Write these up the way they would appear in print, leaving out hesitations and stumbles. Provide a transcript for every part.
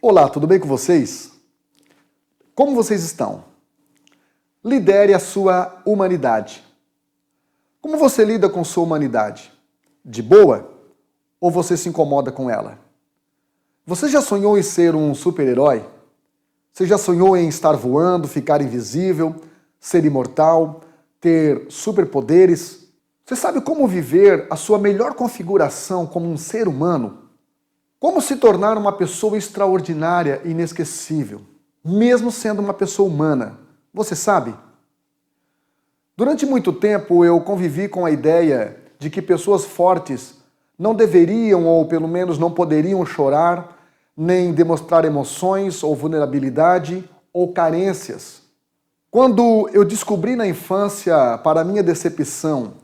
Olá, tudo bem com vocês? Como vocês estão? Lidere a sua humanidade. Como você lida com sua humanidade? De boa? Ou você se incomoda com ela? Você já sonhou em ser um super-herói? Você já sonhou em estar voando, ficar invisível, ser imortal, ter superpoderes? Você sabe como viver a sua melhor configuração como um ser humano? Como se tornar uma pessoa extraordinária e inesquecível, mesmo sendo uma pessoa humana? Você sabe? Durante muito tempo eu convivi com a ideia de que pessoas fortes não deveriam, ou pelo menos não poderiam chorar, nem demonstrar emoções ou vulnerabilidade ou carências. Quando eu descobri na infância, para minha decepção,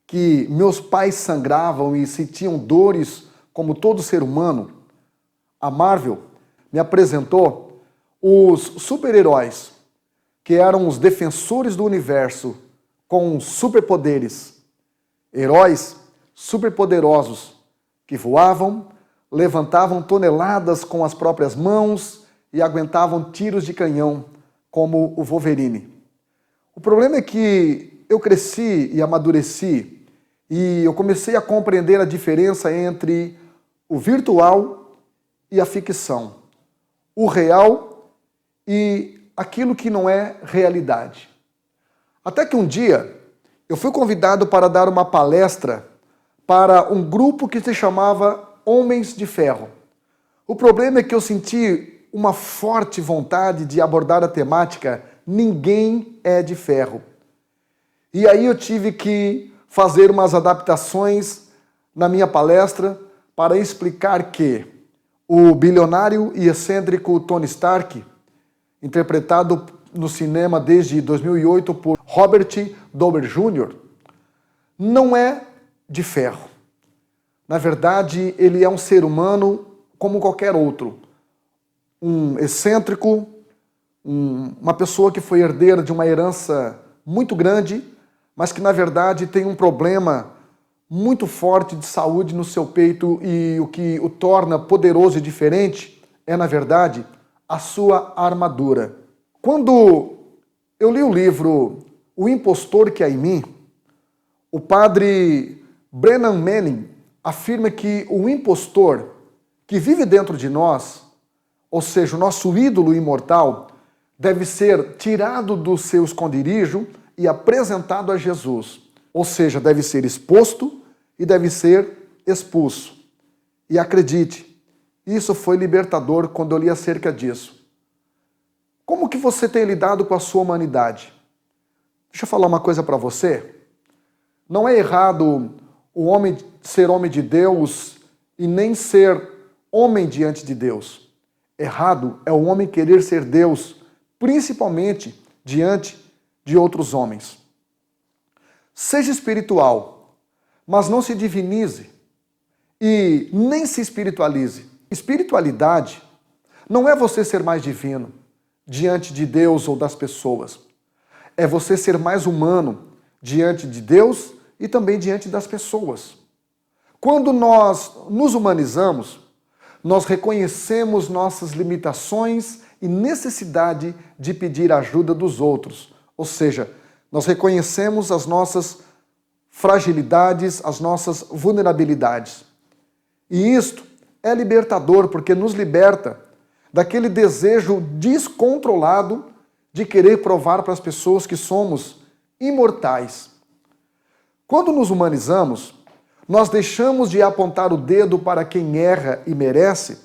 que meus pais sangravam e sentiam dores como todo ser humano, a Marvel me apresentou os super-heróis, que eram os defensores do universo com superpoderes. Heróis superpoderosos que voavam, levantavam toneladas com as próprias mãos e aguentavam tiros de canhão, como o Wolverine. O problema é que eu cresci e amadureci e eu comecei a compreender a diferença entre o virtual e a ficção, o real e aquilo que não é realidade. Até que um dia eu fui convidado para dar uma palestra para um grupo que se chamava Homens de Ferro. O problema é que eu senti uma forte vontade de abordar a temática Ninguém é de Ferro. E aí eu tive que fazer umas adaptações na minha palestra para explicar que o bilionário e excêntrico Tony Stark, interpretado no cinema desde 2008 por Robert Downey Jr., não é de ferro. Na verdade, ele é um ser humano como qualquer outro. Um excêntrico, uma pessoa que foi herdeira de uma herança muito grande, mas que na verdade tem um problema muito forte de saúde no seu peito, e o que o torna poderoso e diferente é, na verdade, a sua armadura. Quando eu li o livro O Impostor que Há em Mim, o padre Brennan Manning afirma que o impostor que vive dentro de nós, ou seja, o nosso ídolo imortal, deve ser tirado do seu esconderijo e apresentado a Jesus. Ou seja, deve ser exposto e deve ser expulso. E acredite, isso foi libertador quando eu li acerca disso. Como que você tem lidado com a sua humanidade? Deixa eu falar uma coisa para você. Não é errado o homem ser homem de Deus e nem ser homem diante de Deus. Errado é o homem querer ser Deus, principalmente diante de outros homens. Seja espiritual, mas não se divinize e nem se espiritualize. Espiritualidade não é você ser mais divino diante de Deus ou das pessoas. É você ser mais humano diante de Deus e também diante das pessoas. Quando nós nos humanizamos, nós reconhecemos nossas limitações e necessidade de pedir ajuda dos outros. Ou seja, nós reconhecemos as nossas fragilidades, as nossas vulnerabilidades. E isto é libertador, porque nos liberta daquele desejo descontrolado de querer provar para as pessoas que somos imortais. Quando nos humanizamos, nós deixamos de apontar o dedo para quem erra e merece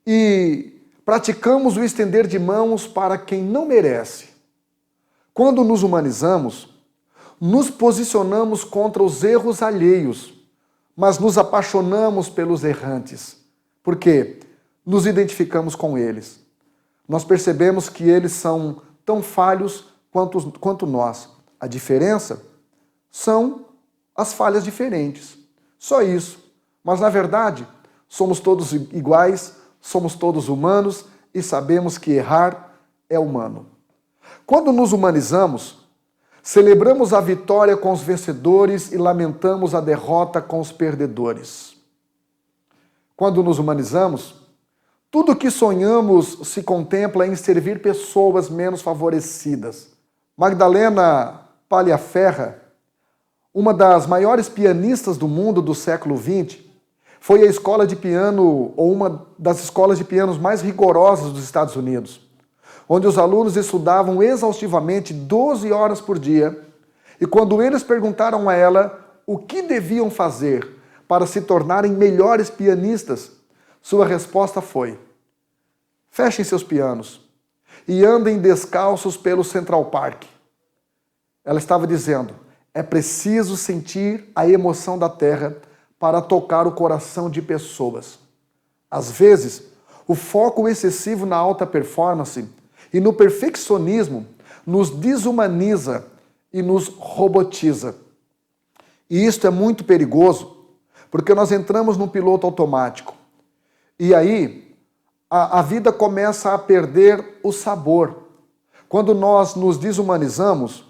e praticamos o estender de mãos para quem não merece. Quando nos humanizamos, nos posicionamos contra os erros alheios, mas nos apaixonamos pelos errantes, porque nos identificamos com eles. Nós percebemos que eles são tão falhos quanto nós. A diferença são as falhas diferentes. Só isso. Mas, na verdade, somos todos iguais, somos todos humanos e sabemos que errar é humano. Quando nos humanizamos, celebramos a vitória com os vencedores e lamentamos a derrota com os perdedores. Quando nos humanizamos, Tudo que sonhamos se contempla em servir pessoas menos favorecidas. Magdalena Palhaferra, uma das maiores pianistas do mundo do século XX, foi a escola de piano, ou uma das escolas de pianos mais rigorosas dos Estados Unidos, onde os alunos estudavam exaustivamente 12 horas por dia, e quando eles perguntaram a ela o que deviam fazer para se tornarem melhores pianistas, sua resposta foi: fechem seus pianos e andem descalços pelo Central Park. Ela estava dizendo: é preciso sentir a emoção da terra para tocar o coração de pessoas. Às vezes, o foco excessivo na alta performance e no perfeccionismo nos desumaniza e nos robotiza. E isto é muito perigoso, porque nós entramos num piloto automático. E aí, a vida começa a perder o sabor. Quando nós nos desumanizamos,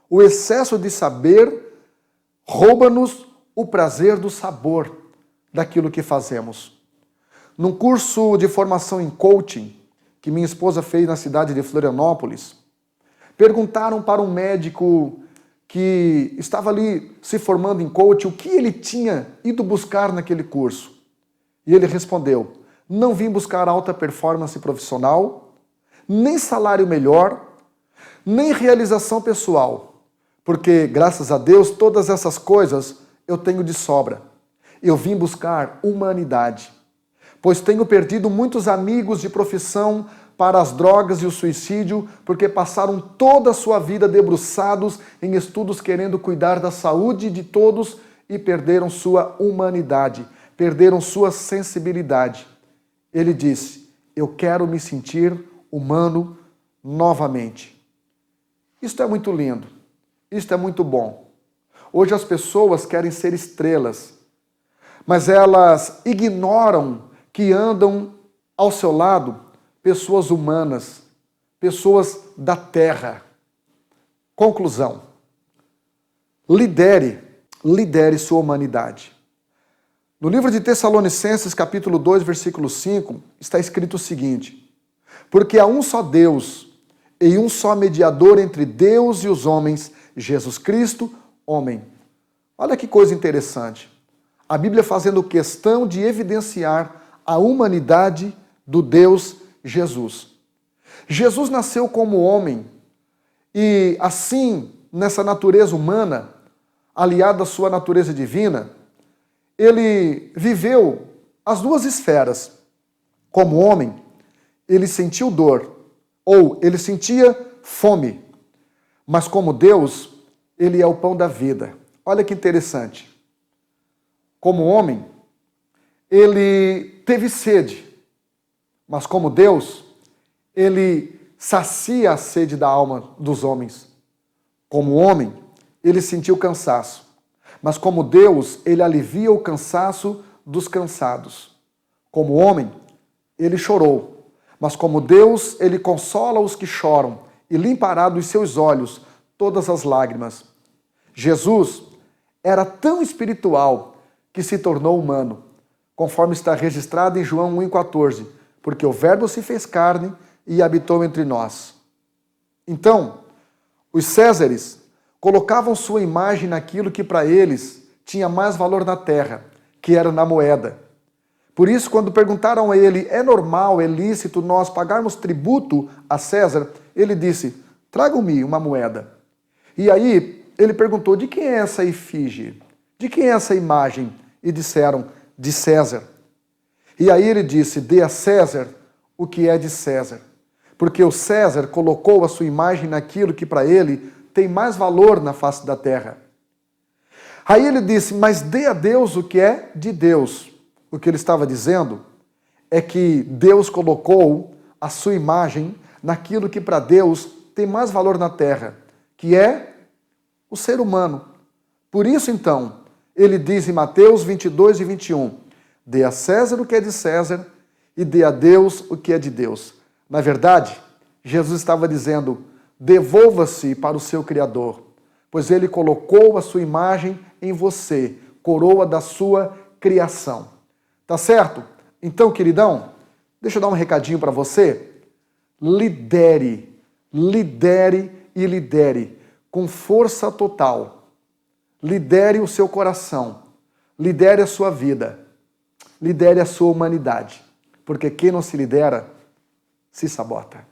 o excesso de saber rouba-nos o prazer do sabor daquilo que fazemos. Num curso de formação em coaching, que minha esposa fez na cidade de Florianópolis, perguntaram para um médico que estava ali se formando em coaching o que ele tinha ido buscar naquele curso. E ele respondeu: não vim buscar alta performance profissional, nem salário melhor, nem realização pessoal, porque, graças a Deus, todas essas coisas eu tenho de sobra. Eu vim buscar humanidade, pois tenho perdido muitos amigos de profissão para as drogas e o suicídio, porque passaram toda a sua vida debruçados em estudos querendo cuidar da saúde de todos e perderam sua humanidade, perderam sua sensibilidade. Ele disse: eu quero me sentir humano novamente. Isto é muito lindo, isto é muito bom. Hoje as pessoas querem ser estrelas, mas elas ignoram que andam ao seu lado pessoas humanas, pessoas da terra. Conclusão: lidere sua humanidade. No livro de Tessalonicenses, capítulo 2, versículo 5, está escrito o seguinte: porque há um só Deus e um só mediador entre Deus e os homens, Jesus Cristo, homem. Olha que coisa interessante. A Bíblia fazendo questão de evidenciar a humanidade do Deus Jesus. Jesus nasceu como homem e assim, nessa natureza humana, aliada à sua natureza divina, ele viveu as duas esferas. Como homem, ele sentiu dor, ou ele sentia fome, mas como Deus, ele é o pão da vida. Olha que interessante. Como homem, ele teve sede, mas como Deus, ele sacia a sede da alma dos homens. Como homem, ele sentiu cansaço, mas como Deus, ele alivia o cansaço dos cansados. Como homem, ele chorou, mas como Deus, ele consola os que choram e limpará dos seus olhos todas as lágrimas. Jesus era tão espiritual que se tornou humano, conforme está registrado em João 1,14, porque o Verbo se fez carne e habitou entre nós. Então, os Césares colocavam sua imagem naquilo que para eles tinha mais valor na terra, que era na moeda. Por isso, quando perguntaram a ele: é normal, é lícito nós pagarmos tributo a César? Ele disse: tragam-me uma moeda. E aí ele perguntou: de quem é essa efígie? De quem é essa imagem? E disseram: de César. E aí ele disse: dê a César o que é de César. Porque o César colocou a sua imagem naquilo que para ele tem mais valor na face da terra. Aí ele disse: mas dê a Deus o que é de Deus. O que ele estava dizendo é que Deus colocou a sua imagem naquilo que para Deus tem mais valor na terra, que é o ser humano. Por isso, então, ele diz em Mateus 22 e 21, dê a César o que é de César e dê a Deus o que é de Deus. Na verdade, Jesus estava dizendo: devolva-se para o seu Criador, pois ele colocou a sua imagem em você, coroa da sua criação. Tá certo? Então, queridão, Deixa eu dar um recadinho para você. Lidere, lidere e lidere com força total. Lidere o seu coração, lidere a sua vida, lidere a sua humanidade, porque quem não se lidera se sabota.